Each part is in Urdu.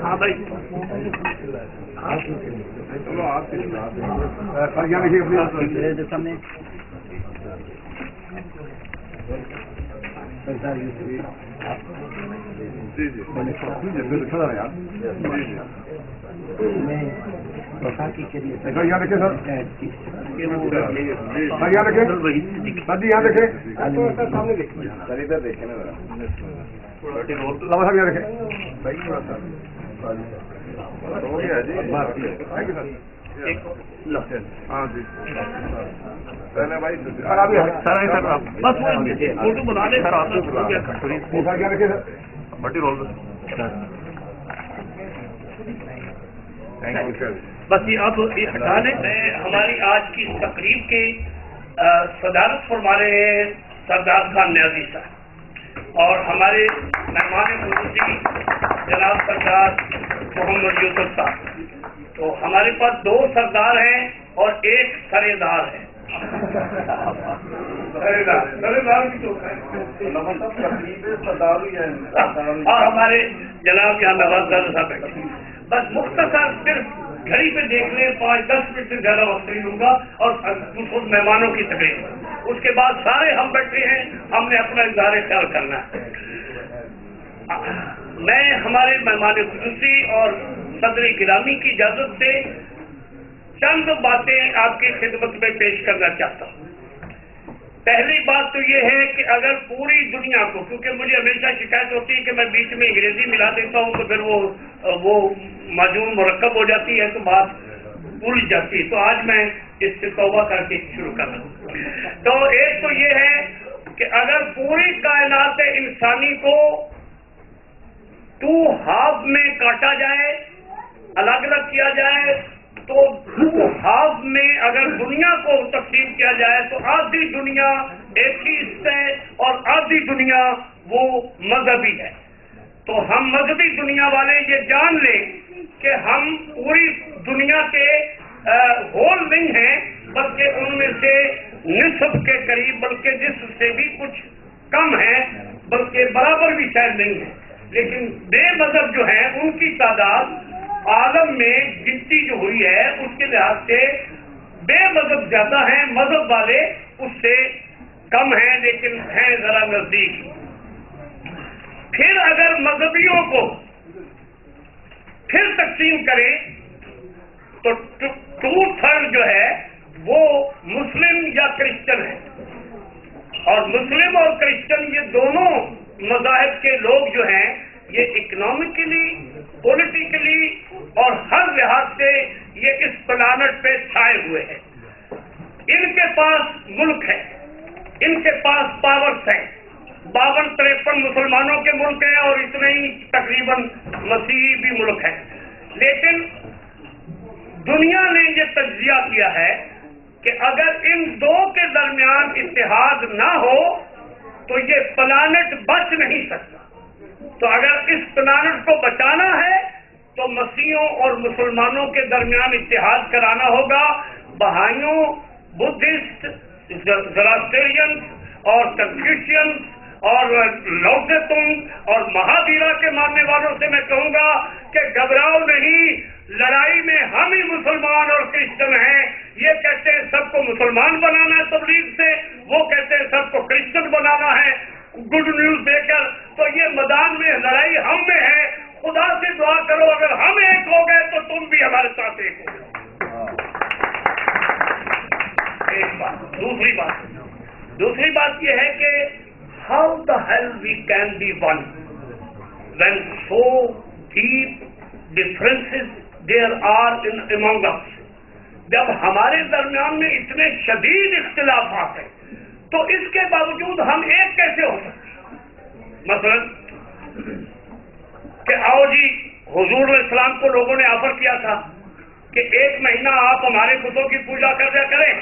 ہاں بھائی فوٹو بنا لیں سر آپ بٹی رول بس یہ اب یہ ہٹا لیں. ہماری آج کی تقریب کی صدارت فرما رہے ہیں سردار خان نیازی صاحب اور ہمارے مہمان خصوصی جناب سردار محمد یوسف صاحب. تو ہمارے پاس 2 سردار ہیں اور 1 سرےدار ہے. اور ہمارے جناب یہاں نواز صاحب بیٹھے. بس مختصر صرف گھڑی پہ دیکھ لیں 5-10 منٹ سے زیادہ وقت نہیں لوں گا اور خود مہمانوں کی تقریر. اس کے بعد سارے ہم بیٹھے ہیں, ہم نے اپنا اظہار خیال کرنا ہے. میں ہمارے مہمان خصوصی اور صدر گرامی کی اجازت سے چند باتیں آپ کی خدمت میں پیش کرنا چاہتا ہوں. پہلی بات تو یہ ہے کہ اگر پوری دنیا کو, کیونکہ مجھے ہمیشہ شکایت ہوتی ہے کہ میں بیچ میں انگریزی ملا دیتا ہوں تو پھر وہ معجون مرکب ہو جاتی ہے تو بات بھول جاتی ہے, تو آج میں اس سے توبہ کر کے شروع کر رہا ہوں. تو ایک تو یہ ہے کہ اگر پوری کائنات انسانی کو 2 ہاف میں کاٹا جائے, الگ الگ کیا جائے, تو 2 ہاف میں اگر دنیا کو تقسیم کیا جائے تو آدھی دنیا ایتھیسٹ ہے اور آدھی دنیا وہ مذہبی ہے. تو ہم مذہبی دنیا والے یہ جان لیں کہ ہم پوری دنیا کے ہول نہیں ہیں, بلکہ ان میں سے نصف کے قریب, بلکہ جس سے بھی کچھ کم ہے, بلکہ برابر بھی شاید نہیں ہے. لیکن بے مذہب جو ہیں ان کی تعداد عالم میں گنتی جو ہوئی ہے اس کے لحاظ سے بے مذہب زیادہ ہیں, مذہب والے اس سے کم ہیں لیکن ہیں ذرا نزدیک. پھر اگر مذہبیوں کو پھر تقسیم کریں تو 2/3 جو ہے وہ مسلم یا کرسچن ہے, اور مسلم اور کرسچن یہ دونوں مذاہب کے لوگ جو ہیں یہ اکنامکلی, پولیٹیکلی اور ہر لحاظ سے یہ اس پلانٹ پہ چھائے ہوئے ہیں. ان کے پاس ملک ہے, ان کے پاس پاورز ہیں. 52-53 مسلمانوں کے ملک ہیں اور اتنے ہی تقریباً مسیحی بھی ملک ہیں. لیکن دنیا نے یہ تجزیہ کیا ہے کہ اگر ان 2 کے درمیان اتحاد نہ ہو تو یہ پلانٹ بچ نہیں سکتا. تو اگر اس پلانٹ کو بچانا ہے تو مسیحیوں اور مسلمانوں کے درمیان اتحاد کرانا ہوگا. بہائیوں, بدھسٹ, زراثٹرین اور کنفیوشین اور لوزتنگ اور مہاویرا کے ماننے والوں سے میں کہوں گا کہ گھبراؤ نہیں, لڑائی میں ہم ہی مسلمان اور کرسچن ہیں. یہ کہتے ہیں سب کو مسلمان بنانا ہے تبلیغ سے, وہ کہتے ہیں سب کو کرسچن بنانا ہے گڈ نیوز دے کر. تو یہ میدان میں لڑائی ہم میں ہے. خدا سے دعا کرو اگر ہم ایک ہو گئے تو تم بھی ہمارے ساتھ ایک ہو گئے. ایک بات. دوسری بات یہ ہے کہ how the hell we can be one when so deep differences there are among us. جب ہمارے درمیان میں اتنے شدید اختلافات ہیں تو اس کے باوجود ہم ایک کیسے ہو سکتے ہیں؟ مثلا کہ آؤ جی, حضور علیہ السلام کو لوگوں نے آفر کیا تھا کہ 1 مہینہ آپ ہمارے بتوں کی پوجا کر دیا کریں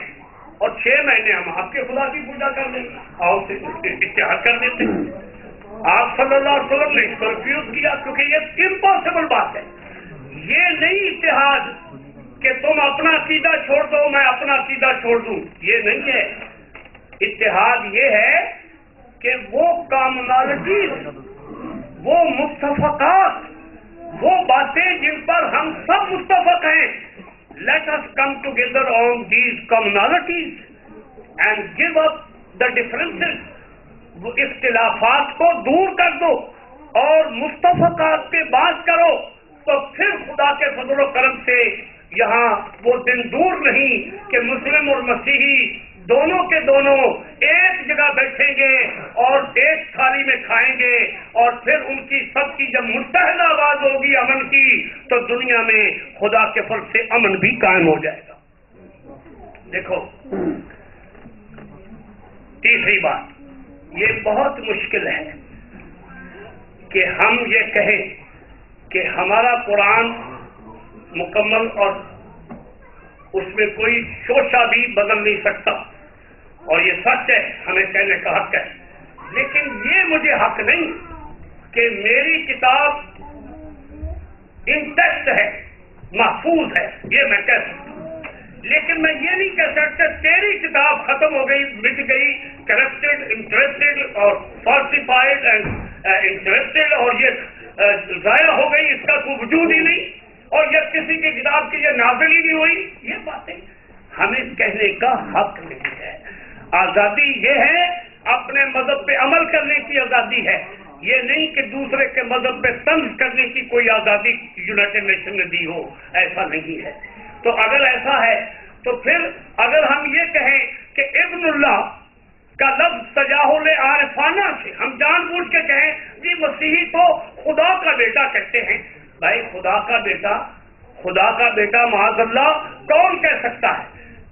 اور 6 مہینے ہم آپ کے خدا کی پوجا کر دیں. آؤ سے اتحاد کر دیتے. آپ صلی اللہ علیہ وسلم نے اس کو ریفیوز کیا کیونکہ یہ امپاسبل بات ہے. یہ نہیں اتحاد کہ تم اپنا عقیدہ چھوڑ دو میں اپنا عقیدہ چھوڑ دوں, یہ نہیں ہے. اتحاد یہ ہے کہ وہ کامنالٹیز، وہ متفقات، وہ باتیں جن پر ہم سب متفق ہیں، let us come together on these commonalities and give up the differences. وہ اختلافات کو دور کر دو اور متفقات پہ بات کرو، تو پھر خدا کے فضل و کرم سے یہاں وہ دن دور نہیں کہ مسلم اور مسیحی دونوں کے دونوں ایک جگہ بیٹھیں گے اور ایک تھالی میں کھائیں گے، اور پھر ان کی سب کی جب متحد آواز ہوگی امن کی، تو دنیا میں خدا کے فضل سے امن بھی قائم ہو جائے گا۔ دیکھو تیسری بات، یہ بہت مشکل ہے کہ ہم یہ کہیں کہ ہمارا قرآن مکمل اور اس میں کوئی شوشہ بھی بدل نہیں سکتا، اور یہ سچ ہے، ہمیں کہنے کا حق ہے، لیکن یہ مجھے حق نہیں کہ میری کتاب انٹیکٹ ہے، محفوظ ہے، یہ میں کہہ سکتا ہوں، لیکن میں یہ نہیں کہہ سکتا تیری کتاب ختم ہو گئی، مٹ گئی، کرپٹڈ، انٹرسٹڈ اور فالسیفائڈ اینڈ انٹرسٹڈ، اور یہ ضائع ہو گئی، اس کا کوئی وجود ہی نہیں، اور یہ کسی کی کتاب کی یہ نازل ہی نہیں ہوئی۔ یہ باتیں ہمیں کہنے کا حق نہیں ہے۔ آزادی یہ ہے اپنے مذہب پہ عمل کرنے کی آزادی ہے، یہ نہیں کہ دوسرے کے مذہب پہ طنز کرنے کی کوئی آزادی یونائٹڈ نیشن نے دی ہو، ایسا نہیں ہے۔ تو اگر ایسا ہے تو پھر اگر ہم یہ کہیں کہ ابن اللہ کا لفظ تجاہل عارفانہ سے ہم جان بوجھ کے کہیں جی مسیحی تو خدا کا بیٹا کہتے ہیں، بھائی خدا کا بیٹا معاذ اللہ کون کہہ سکتا ہے؟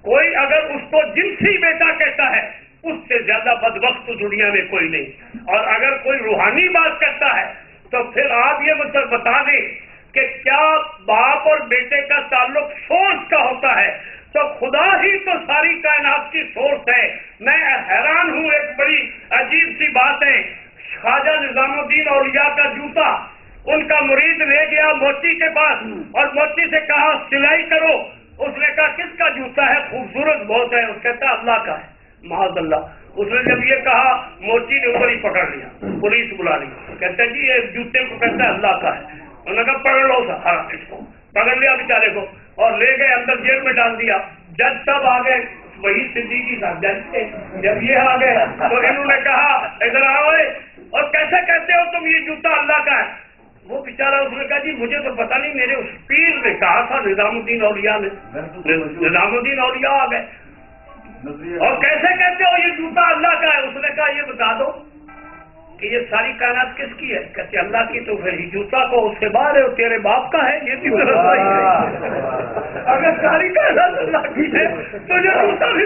کوئی اگر اس کو جنسی بیٹا کہتا ہے اس سے زیادہ بدبخت دنیا میں کوئی نہیں، اور اگر کوئی روحانی بات کرتا ہے تو پھر آپ یہ مطلب بتا دیں کہ کیا باپ اور بیٹے کا تعلق سورس کا ہوتا ہے، تو خدا ہی تو ساری کائنات کی سورس ہے۔ میں حیران ہوں، ایک بڑی عجیب سی بات ہے، خواجہ نظام الدین اولیاء کا جوتا ان کا مرید لے گیا موچی کے پاس اور موچی سے کہا سلائی کرو، اس نے کہا کس کا جوتا ہے؟ خوبصورت بہت ہے، اس کہتا اللہ کا ہے، معاذ اللہ۔ اس نے جب یہ کہا موچی نے اوپر ہی پکڑ لیا، پولیس بلا لی، کہتا جی یہ جوتے کو کہتا ہے اللہ کا ہے، انہوں نے کہا پکڑ لو اس کو، پکڑ لیا بیچارے کو اور لے گئے اندر جیل میں ڈال دیا۔ جج صاحب آ گئے، وہی صدیقی صاحب جج تھے، جب یہ آ گئے تو انہوں نے کہا ادھر آؤ اور کیسے کہتے ہو تم یہ جوتا اللہ کا ہے؟ وہ بیچارہ اس نے کہا جی مجھے تو پتا نہیں، میرے اس پیر نے کہا تھا نظام الدین اولیاء نے۔ نظام الدین اولیاء آ گئے اور کیسے کہتے ہو یہ جوتا اللہ کا ہے؟ اس نے کہا یہ بتا دو کہ یہ ساری کائنات کس کی ہے؟ کہتے اللہ کی، تو پھر جوتا کو اس سے باہر ہے اور تیرے باپ کا ہے، یہ بھی صحیح ہے۔ اگر ساری کائنات اللہ کی ہے تو یہ جوتا بھی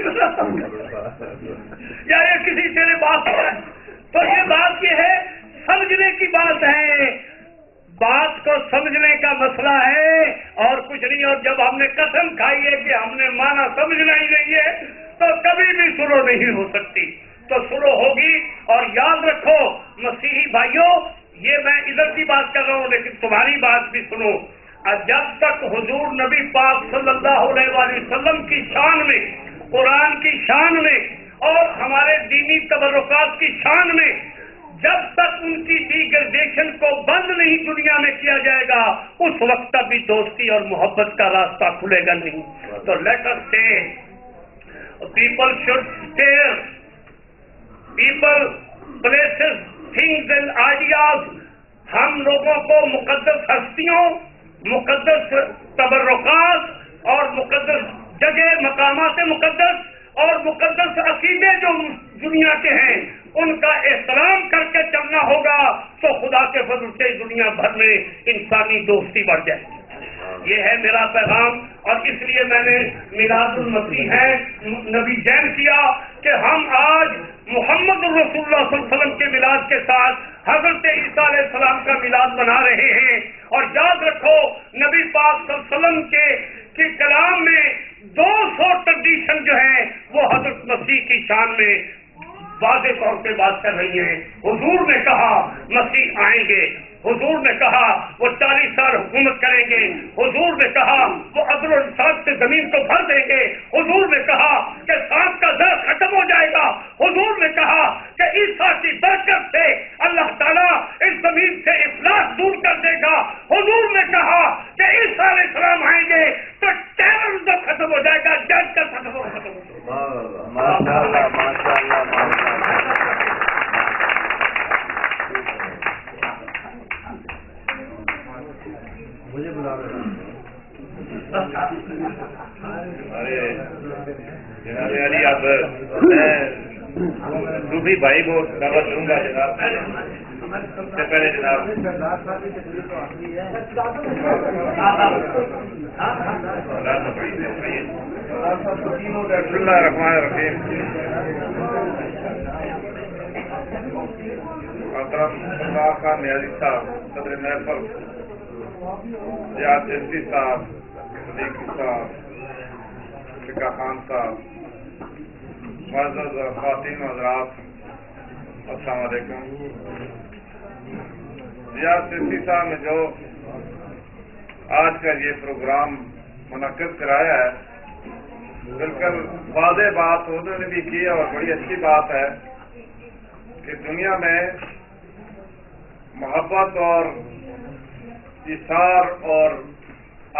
یا یہ کسی تیرے باپ کا ہے؟ تو یہ بات یہ ہے، سمجھنے کی بات ہے، بات کو سمجھنے کا مسئلہ ہے اور کچھ نہیں۔ اور جب ہم نے قسم کھائی ہے کہ ہم نے مانا سمجھنا ہی نہیں ہے تو کبھی بھی سلو نہیں ہو سکتی، تو سلو ہوگی۔ اور یاد رکھو مسیحی بھائیوں، یہ میں ادھر کی بات کر رہا ہوں لیکن تمہاری بات بھی سنو، جب تک حضور نبی پاک صلی اللہ علیہ وآلہ وسلم کی شان میں، قرآن کی شان میں اور ہمارے دینی تبرکات کی شان میں جب تک ان کی ڈیگریڈیشن کو بند نہیں دنیا میں کیا جائے گا، اس وقت تک بھی دوستی اور محبت کا راستہ کھلے گا نہیں۔ تو let us say people should steer people, places, things and ideas. ہم لوگوں کو مقدس ہستیوں، مقدس تبرکات اور مقدس جگہ، مقامات مقدس اور مقدس عقیدے جو دنیا کے ہیں ان کا احترام کر کے چلنا ہوگا، تو خدا کے فضل سے دنیا بھر میں انسانی دوستی بڑھ جائے گی۔ یہ ہے میرا پیغام، اور اس لیے میں نے میلاد المسیح ہے نبی جین کیا کہ ہم آج محمد رسول اللہ صلی اللہ علیہ وسلم کے میلاد کے ساتھ حضرت عیسیٰ علیہ السلام کا میلاد منا رہے ہیں۔ اور یاد رکھو نبی پاک صلی اللہ علیہ وسلم کے کلام میں 200 ٹریڈیشن جو ہیں وہ حضرت مسیح کی شان میں واضح طور پہ بات کر رہی ہیں. حضور نے کہا مسیح آئیں گے، حضور نے کہا وہ 40 سال حکومت کریں گے، حضور نے کہا وہ عدل و انصاف سے زمین کو بھر دیں گے، حضور نے کہا کہ سانپ کا زہر ختم ہو جائے گا، حضور نے کہا کہ عیسیٰ کی برکت سے اللہ تعالیٰ اس زمین سے افلاس دور کر دے گا، حضور نے کہا کہ عیسیٰ علیہ السلام آئیں گے تو ٹیررزم ختم ہو جائے گا، ڈر ختم ہو جائے گا. مجھے بلا رہے جناب علی اب میں صوفی بھائی کو دعوت دوں گا. جناب سب سے پہلے جناب بسم اللہ الرحمن الرحیم. محترم سردار خان نیازی صاحب، صدر محفل ریاض جنسی صاحب، صدیقی صاحب، فقہ خان صاحب، معزز خواتین و حضرات، السلام علیکم. ریاض جنسی صاحب نے جو آج کا یہ پروگرام منعقد کرایا ہے، بالکل واضح بات انہوں نے بھی کی اور بڑی اچھی بات ہے کہ دنیا میں محبت اور ایثار اور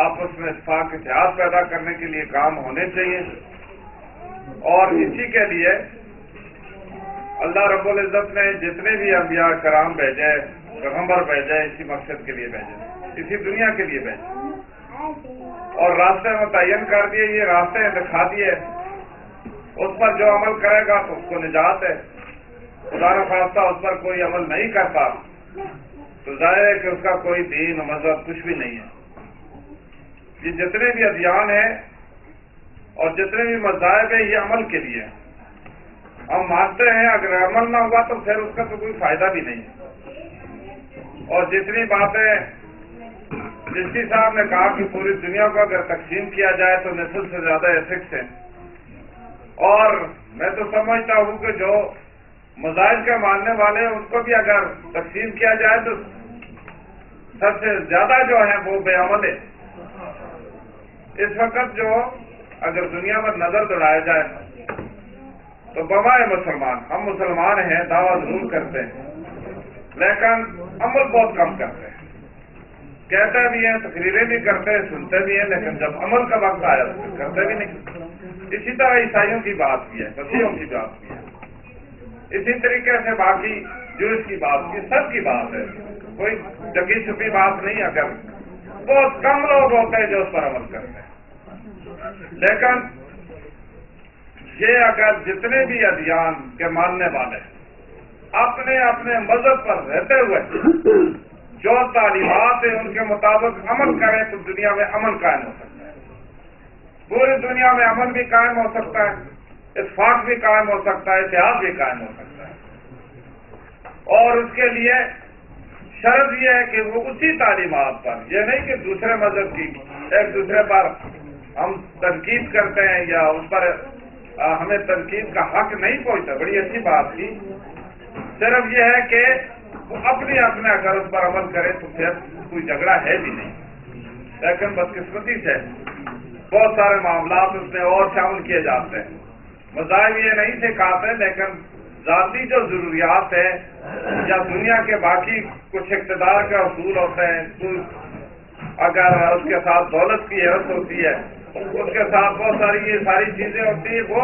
آپس میں اتفاق اتحاد پیدا کرنے کے لیے کام ہونے چاہیے، اور اسی کے لیے اللہ رب العزت نے جتنے بھی انبیاء کرام بھیجے، پیغمبر بھیجے، اسی مقصد کے لیے بھیجے، اسی دنیا کے لیے بھیجے، اور راستے متعین کر دیے، یہ راستے دکھا دیے. اس پر جو عمل کرے گا تو اس کو نجات ہے. خدا نخواستہ اس پر کوئی عمل نہیں کرتا تو ظاہر ہے کہ اس کا کوئی دین و مذہب کچھ بھی نہیں ہے. یہ جتنے بھی ادیان ہیں اور جتنے بھی مذاہب ہیں، یہ عمل کے لیے ہیں. ہم مانتے ہیں اگر عمل نہ ہوا تو پھر اس کا تو کوئی فائدہ بھی نہیں ہے. اور جتنی باتیں جنسی صاحب نے کہا کہ پوری دنیا کو اگر تقسیم کیا جائے تو نصف سے زیادہ ایتھکس ہیں، اور میں تو سمجھتا ہوں کہ جو مذاہب کے ماننے والے ہیں ان کو بھی اگر تقسیم کیا جائے تو سب سے زیادہ جو ہیں وہ بے عمل ہے. اس وقت جو اگر دنیا پر نظر دوڑایا جائے تو بمائے مسلمان، ہم مسلمان ہیں، دعویٰ ضرور کرتے ہیں لیکن عمل بہت کم کرتے ہیں. کہتے بھی ہیں، تقریریں بھی کرتے ہیں، سنتے بھی ہیں، لیکن جب عمل کا وقت آیا تو کرتے بھی نہیں. اسی طرح عیسائیوں کی بات بھی ہے، مسیحیوں کی بات بھی ہے، اسی طریقے سے باقی جوش کی بات کی، سب کی بات ہے، کوئی جگی چھپی بات نہیں. اگر بہت کم لوگ ہوتے ہیں جو اس پر عمل کرتے ہیں، لیکن یہ اگر جتنے بھی ادیان کے ماننے والے اپنے اپنے مذہب پر رہتے ہوئے جو تعلیمات ہیں ان کے مطابق عمل کریں تو دنیا میں امن قائم ہو سکتا ہے. پوری دنیا میں امن بھی قائم ہو سکتا ہے، اتفاق بھی قائم ہو سکتا ہے، اتحاد بھی قائم ہو سکتا ہے. اور اس کے لیے شرط یہ ہے کہ وہ اسی تعلیمات پر، یہ نہیں کہ دوسرے مذہب کی ایک دوسرے پر ہم تنقید کرتے ہیں یا اس پر ہمیں تنقید کا حق نہیں پہنچتا. بڑی اچھی بات تھی. صرف یہ ہے کہ وہ اپنے اگر اس پر عمل کرے تو پھر کوئی جھگڑا ہے بھی نہیں. لیکن بدقسمتی سے بہت سارے معاملات اس میں اور شامل کیے جاتے ہیں. مذاہب یہ نہیں سکھاتے، لیکن ذاتی جو ضروریات ہیں یا دنیا کے باقی کچھ اقتدار کے اصول ہوتے ہیں، اگر اس کے ساتھ دولت کی حیرت ہوتی ہے، اس کے ساتھ بہت ساری یہ ساری چیزیں ہوتی ہیں، وہ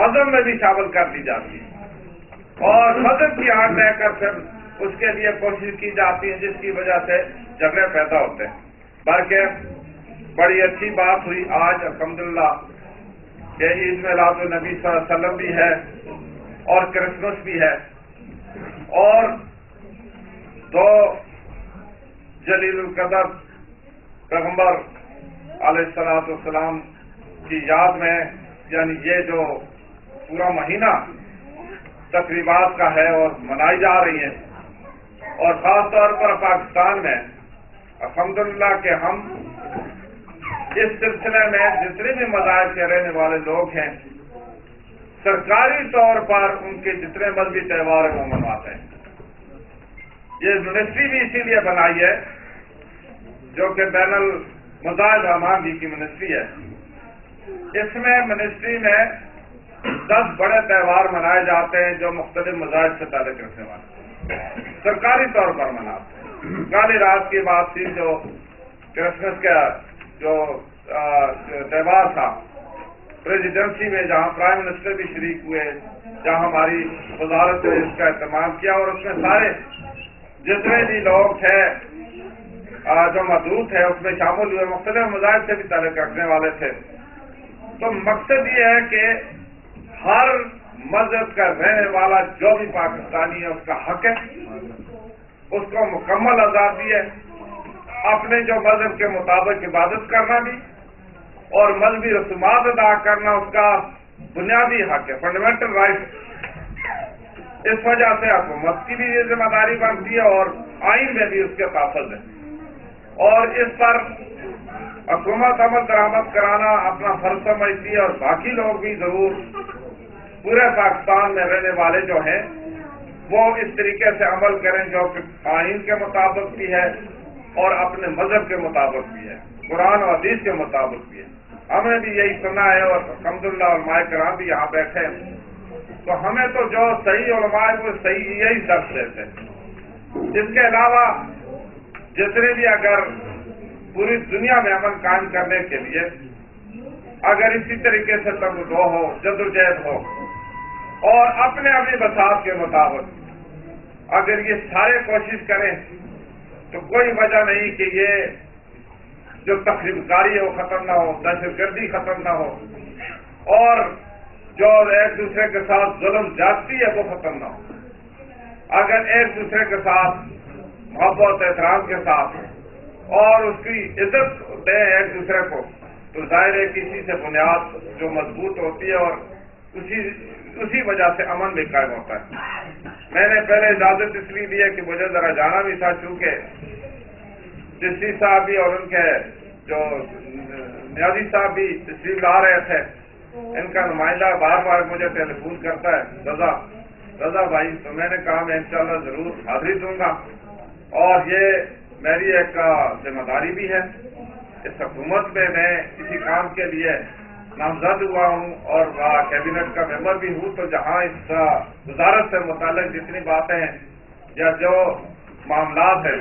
مذہب میں بھی شامل کر دی جاتی ہیں اور مذہب کی آڑ رہ کر پھر اس کے لیے کوشش کی جاتی ہے، جس کی وجہ سے جھگڑے پیدا ہوتے ہیں. بلکہ بڑی اچھی بات ہوئی آج الحمدللہ کہ عید میلاد النبی صلی اللہ علیہ وسلم بھی ہے اور کرسمس بھی ہے، اور دو جلیل القدر پیغمبر علیہ الصلوۃ والسلام کی یاد میں، یعنی یہ جو پورا مہینہ تقریبات کا ہے اور منائی جا رہی ہیں، اور خاص طور پر پاکستان میں الحمدللہ کہ ہم اس سلسلے میں جتنے بھی مذاہب کے رہنے والے لوگ ہیں سرکاری طور پر ان کے جتنے مذہبی تہوار ہیں وہ منواتے ہیں. یہ منسٹری بھی اسی لیے بنائی ہے جو کہ بین المذاہب امامی کی منسٹری ہے. اس میں منسٹری میں 10 بڑے تہوار منائے جاتے ہیں جو مختلف مذاہب سے تعلق رکھنے والے سرکاری طور پر مناتے ہیں. کل رات کی بات تھی جو کرسمس کا جو تہوار تھا پریزیڈنسی میں, جہاں پرائم منسٹر بھی شریک ہوئے, جہاں ہماری وزارت نے اس کا اہتمام کیا اور اس میں سارے جتنے بھی لوگ تھے جو موجود تھے اس میں شامل ہوئے, مختلف مذاہب سے بھی تعلق رکھنے والے تھے. تو مقصد یہ ہے کہ ہر مذہب کا رہنے والا جو بھی پاکستانی ہے اس کا حق ہے, اس کو مکمل آزادی ہے اپنے جو مذہب کے مطابق عبادت کرنا بھی اور مذہبی رسومات ادا کرنا اس کا بنیادی حق ہے, فنڈامنٹل رائٹ. اس وجہ سے حکومت کی بھی یہ ذمہ داری بنتی ہے اور آئین میں بھی اس کے تحفظ ہے, اور اس پر حکومت عمل درآمد کرانا اپنا فرض سمجھتی ہے. اور باقی لوگ بھی ضرور پورے پاکستان میں رہنے والے جو ہیں وہ اس طریقے سے عمل کریں جو کہ آئین کے مطابق بھی ہے اور اپنے مذہب کے مطابق بھی ہے, قرآن و حدیث کے مطابق بھی ہے. ہم نے بھی یہی سنا ہے اور الحمدللہ علماء کرام بھی یہاں بیٹھے ہیں, تو ہمیں تو جو صحیح علماء ہے وہ صحیح یہی درس دیتے ہیں. اس کے علاوہ جتنے بھی اگر پوری دنیا میں امن قائم کرنے کے لیے اگر اسی طریقے سے تبدو ہو, جدوجہد ہو اور اپنے اپنی بساط کے مطابق اگر یہ سارے کوشش کریں تو کوئی وجہ نہیں کہ یہ جو تخریب کاری ہے وہ ختم نہ ہو, دہشت گردی ختم نہ ہو, اور جو ایک دوسرے کے ساتھ ظلم زیادتی ہے وہ ختم نہ ہو. اگر ایک دوسرے کے ساتھ محبت احترام کے ساتھ اور اس کی عزت دیں ایک دوسرے کو تو ظاہر ہے کسی سے بنیاد جو مضبوط ہوتی ہے اور اسی وجہ سے امن بھی قائم ہوتا ہے. میں نے پہلے اجازت اس لیے دی ہے کہ مجھے ذرا جانا بھی تھا, چونکہ چشتی صاحب بھی اور ان کے جو نیازی صاحب بھی تشریف لا رہے تھے, ان کا نمائندہ بار بار مجھے ٹیلی فون کرتا ہے رضا بھائی, تو میں نے کہا میں انشاءاللہ ضرور حاضری دوں گا, اور یہ میری ایک ذمہ داری بھی ہے. اس حکومت میں میں کسی کام کے لیے نامزد ہوا ہوں اور کیبنٹ کا ممبر بھی ہوں, تو جہاں اس وزارت سے متعلق جتنی باتیں ہیں یا جو معاملات ہیں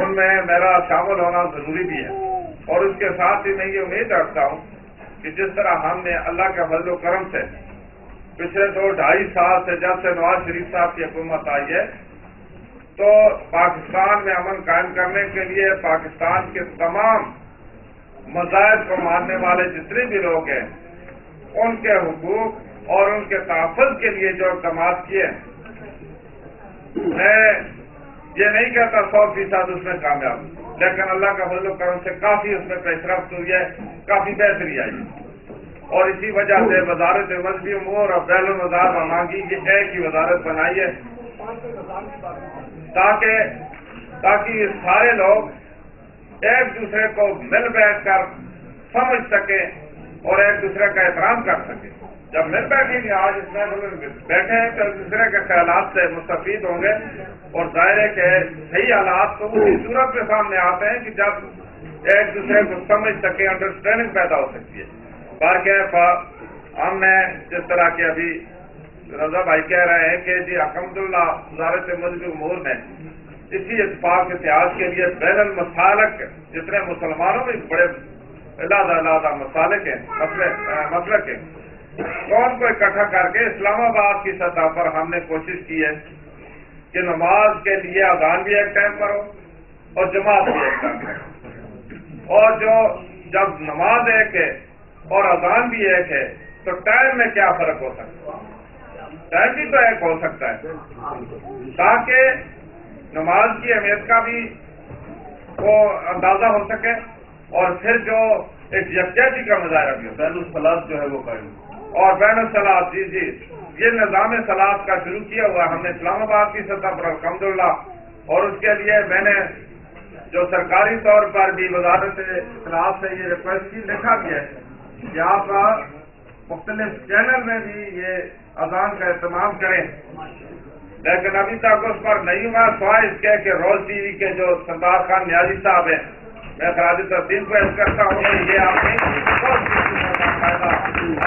ان میں میرا شامل ہونا ضروری بھی ہے. اور اس کے ساتھ ہی میں یہ امید رکھتا ہوں کہ جس طرح ہم نے اللہ کے فضل و کرم سے پچھلے 2-2.5 سال سے جب سے نواز شریف صاحب کی حکومت آئی ہے تو پاکستان میں امن قائم کرنے کے لیے پاکستان کے تمام مذاہب کو ماننے والے جتنے بھی لوگ ہیں ان کے حقوق اور ان کے تحفظ کے لیے جو اقدامات کیے, میں یہ نہیں کہتا 100% اس میں کامیاب, لیکن اللہ کا فضل و کرم سے کافی اس میں پیش رفت ہوئی ہے, کافی بہتری آئی. اور اسی وجہ سے وزارت مذہبی امور اور بین المذاہب امامی کی ایک ہی وزارت بنائی ہے تاکہ سارے لوگ ایک دوسرے کو مل بیٹھ کر سمجھ سکیں اور ایک دوسرے کا احترام کر سکیں. جب مل بیٹھیں گے, آج اس میں بیٹھے ہیں تو ایک دوسرے کے خیالات سے مستفید ہوں گے, اور ظاہر ہے کہ صحیح حالات تو اسی صورت میں سامنے آتے ہیں کہ جب ایک دوسرے کو سمجھ سکیں, انڈرسٹینڈنگ پیدا ہو سکتی ہے. ہم نے جس طرح کے ابھی رضا بھائی کہہ رہے ہیں کہ جی الحمدللہ وزارت مذہبی امور نے اسی اتفاق اتحاد کے لیے بین المسالک جتنے مسلمانوں میں بڑے علیحدہ مسالک ہیں, مسلک ہیں, تو ان کو اکٹھا کر کے اسلام آباد کی سطح پر ہم نے کوشش کی ہے کہ نماز کے لیے اذان بھی ایک ٹائم پر ہو اور جماعت بھی ایک ٹائم پر ہو, اور جب نماز ایک ہے اور اذان بھی ایک ہے تو ٹائم میں کیا فرق ہو سکتا ہے؟ ٹائم بھی تو ایک ہو سکتا ہے تاکہ نماز کی اہمیت کا بھی وہ اندازہ ہو سکے, اور پھر جو ایک یکجہتی کا مظاہرہ بھی ہو, بین الصلاۃ جو ہے وہ قائم, اور بین الصلاۃ جی یہ نظام صلاۃ کا شروع کیا ہوا ہم نے اسلام آباد کی سطح پر الحمدللہ, اور اس کے لیے میں نے جو سرکاری طور پر بھی وزارت اطلاعات سے یہ ریکویسٹ کی لکھا بھی ہے کہ آپ مختلف چینل میں بھی یہ اذان کا اہتمام کریں، لیکن ابھی تک اس پر نہیں ہوا، سوائے اس کے کہ روز ٹی وی کے جو سردار خان نیازی صاحب ہیں، میں خراج تحسین کو عرض کرتا ہوں کہ یہ آپ نے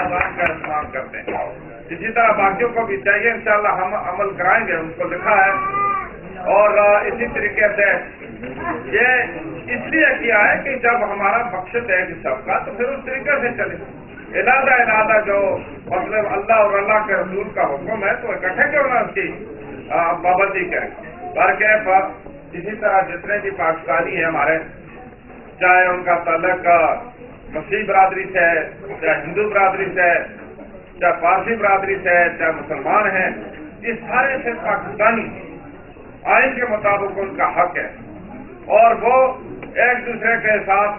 اذان کا اہتمام کرتے ہیں۔ اسی طرح باقیوں کو بھی چاہیے، انشاءاللہ ہم عمل کرائیں گے، ان کو لکھا ہے۔ اور اسی طریقے سے یہ اس لیے کیا ہے کہ جب ہمارا مقصد ہے کہ سب کا، تو پھر اس طریقے سے چلے۔ علیحدہ جو مطلب اللہ اور اللہ کے رسول کا حکم ہے تو اکٹھے کیوں نہ اس کی پابندی کریں، بلکہ اسی طرح جتنے بھی پاکستانی ہیں ہمارے، چاہے ان کا تعلق مسیح برادری سے ہے، چاہے ہندو برادری سے ہے، چاہے پارسی برادری سے ہے، چاہے مسلمان ہیں، یہ سارے سے پاکستانی آئین کے مطابق ان کا حق ہے، اور وہ ایک دوسرے کے ساتھ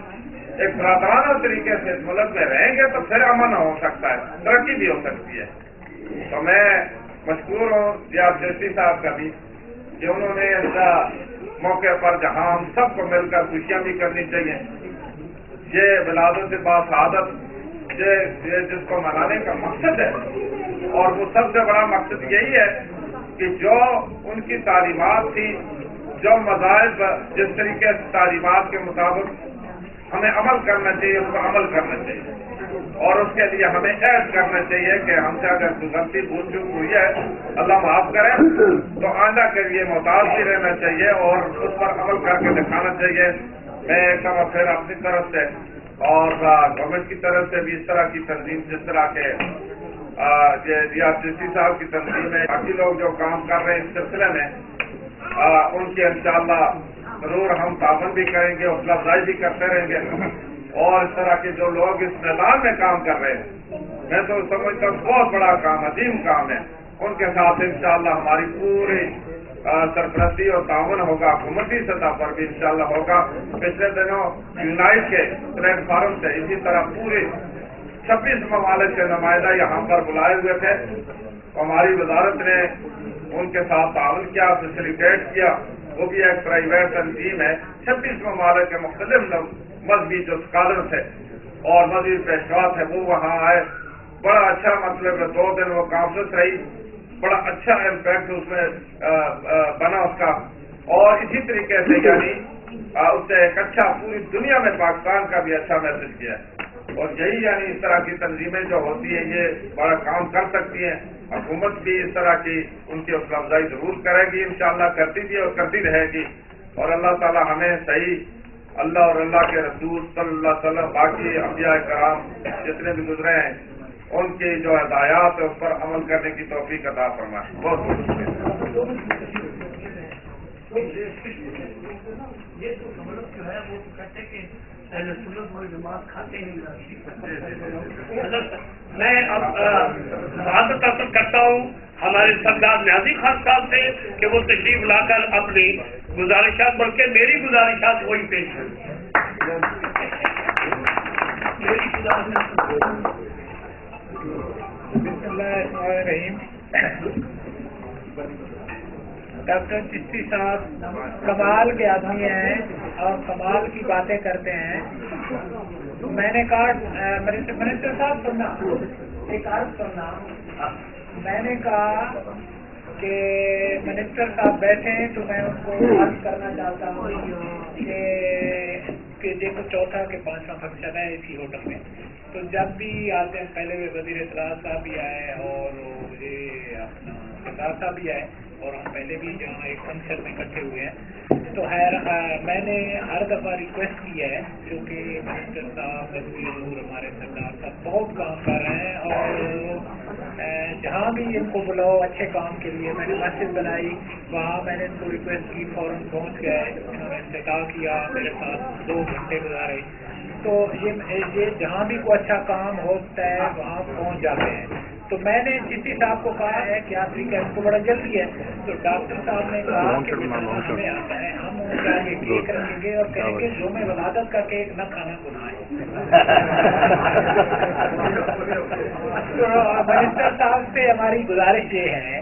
ایک برادرانہ طریقے سے اس ملک میں رہیں گے تو پھر امن ہو سکتا ہے، ترقی بھی ہو سکتی ہے۔ تو میں مشکور ہوں ریاض چشتی صاحب کا بھی کہ انہوں نے اس موقع پر جہاں ہم سب کو مل کر خوشیاں بھی کرنی چاہیے، یہ ولادت باسعادت جس کو منانے کا مقصد ہے، اور وہ سب سے بڑا مقصد یہی ہے کہ جو ان کی تعلیمات تھی، جو مذاہب جس طریقے سے تعلیمات کے مطابق ہمیں عمل کرنا چاہیے، اس پر عمل کرنا چاہیے، اور اس کے لیے ہمیں عہد کرنا چاہیے کہ ہم سے اگر کوئی غلطی بھول چوک ہوئی ہے اللہ معاف کرے، تو آئندہ کے لیے محتاط بھی رہنا چاہیے اور اس پر عمل کر کے دکھانا چاہیے۔ میں ایک دفعہ پھر اپنی طرف سے اور گورنمنٹ کی طرف سے بھی اس طرح کی تنظیم، جس طرح کے ریاض چشتی صاحب کی تنظیم ہے، باقی لوگ جو کام کر رہے ہیں اس سلسلے میں، ان کی انشاءاللہ ضرور ہم تعاون بھی کریں گے، حوصلہ افزائی بھی کرتے رہیں گے، اور اس طرح کے جو لوگ اس میدان میں کام کر رہے ہیں، میں تو سمجھتا ہوں بہت بڑا کام، عظیم کام ہے، ان کے ساتھ انشاءاللہ ہماری پوری سرپرستی اور تعاون ہوگا، حکومتی سطح پر بھی انشاءاللہ ہوگا۔ پچھلے دنوں یونائٹ کے پلیٹ فارم سے اسی طرح پورے 26 ممالک کے نمائندہ یہاں پر بلائے ہوئے تھے، ہماری وزارت نے ان کے ساتھ تعاون کیا، فیسیلیٹیٹ کیا، وہ بھی ایک پرائیویٹ تنظیم ہے، 26 ممالک کے مختلف مذہبی جو اسکالر تھے اور مذہبی پیشوا تھے وہ وہاں آئے، بڑا اچھا مطلب 2 دن وہ کانفرنس رہی، بڑا اچھا امپیکٹ اس میں بنا اس کا، اور اسی طریقے سے یعنی اس سے ایک اچھا پوری دنیا میں پاکستان کا بھی اچھا میسج کیا ہے، اور یہی یعنی اس طرح کی تنظیمیں جو ہوتی ہیں یہ بڑا کام کر سکتی ہیں۔ حکومت بھی اس طرح کی ان کی حوصلہ افزائی ضرور کرے گی، انشاءاللہ کرتی بھی اور کرتی رہے گی، اور اللہ تعالی ہمیں صحیح اللہ اور اللہ کے رسول صلی اللہ علیہ وسلم، باقی انبیاء کرام جتنے بھی گزرے ہیں، ان کی جو ہدایات ہے اس پر عمل کرنے کی توفیق عطا فرمائے۔ بہت بہت شکریہ۔ یہ تو سہولت جو ہے وہ کہتے کہ اہل سنت و جماعت کھاتے نہیں میں اب بہت حاصل کرتا ہوں ہمارے سردار نیازی خان صاحب سے کہ وہ تشریف لا کر اپنی گزارشات، بلکہ میری گزارشات وہی پیش کریں۔ بسم اللہ الرحمن الرحیم۔ ڈاکٹر چشتی صاحب کمال کے آدمی ہیں اور کمال کی باتیں کرتے ہیں۔ میں نے کہا منسٹر صاحب سننا، ایک عرض سننا، میں نے کہا کہ منسٹر صاحب بیٹھے ہیں تو میں ان کو عرض کرنا چاہتا ہوں کہ دیکھو 4تھا کہ 5واں فنکشن ہے اسی ہوٹل میں، تو جب بھی آتے ہیں، پہلے وزیر اطلاعات صاحب بھی آئے اور یہ اپنا سردار صاحب بھی آئے، اور ہم پہلے بھی جہاں ایک فنکشن میں اکٹھے ہوئے ہیں، تو میں نے ہر دفعہ ریکویسٹ کی ہے، کیونکہ منسٹر صاحب حضور ہمارے سردار صاحب بہت کام کر رہے ہیں، اور جہاں بھی ان کو بلاؤ اچھے کام کے لیے، میں نے مسجد بنائی وہاں میں نے ان کو ریکویسٹ کی، فوراً پہنچ گئے، انہوں نے انتظار کیا، میرے ساتھ 2 گھنٹے گزارے، تو یہ جہاں بھی کوئی اچھا کام ہوتا ہے وہاں پہنچ جاتے ہیں۔ تو میں نے چشتی صاحب کو کہا ہے کہ آپ ٹھیک ہے، اس کو بڑا جلدی ہے، تو ڈاکٹر صاحب نے کہا کہ ہمیں آتا ہے، ہم ان کے آگے کیک رکھیں گے اور کہیں گے جو میں ولادت کا کیک نہ کھانا گناہ ہے۔ تو منسٹر صاحب سے ہماری گزارش یہ ہے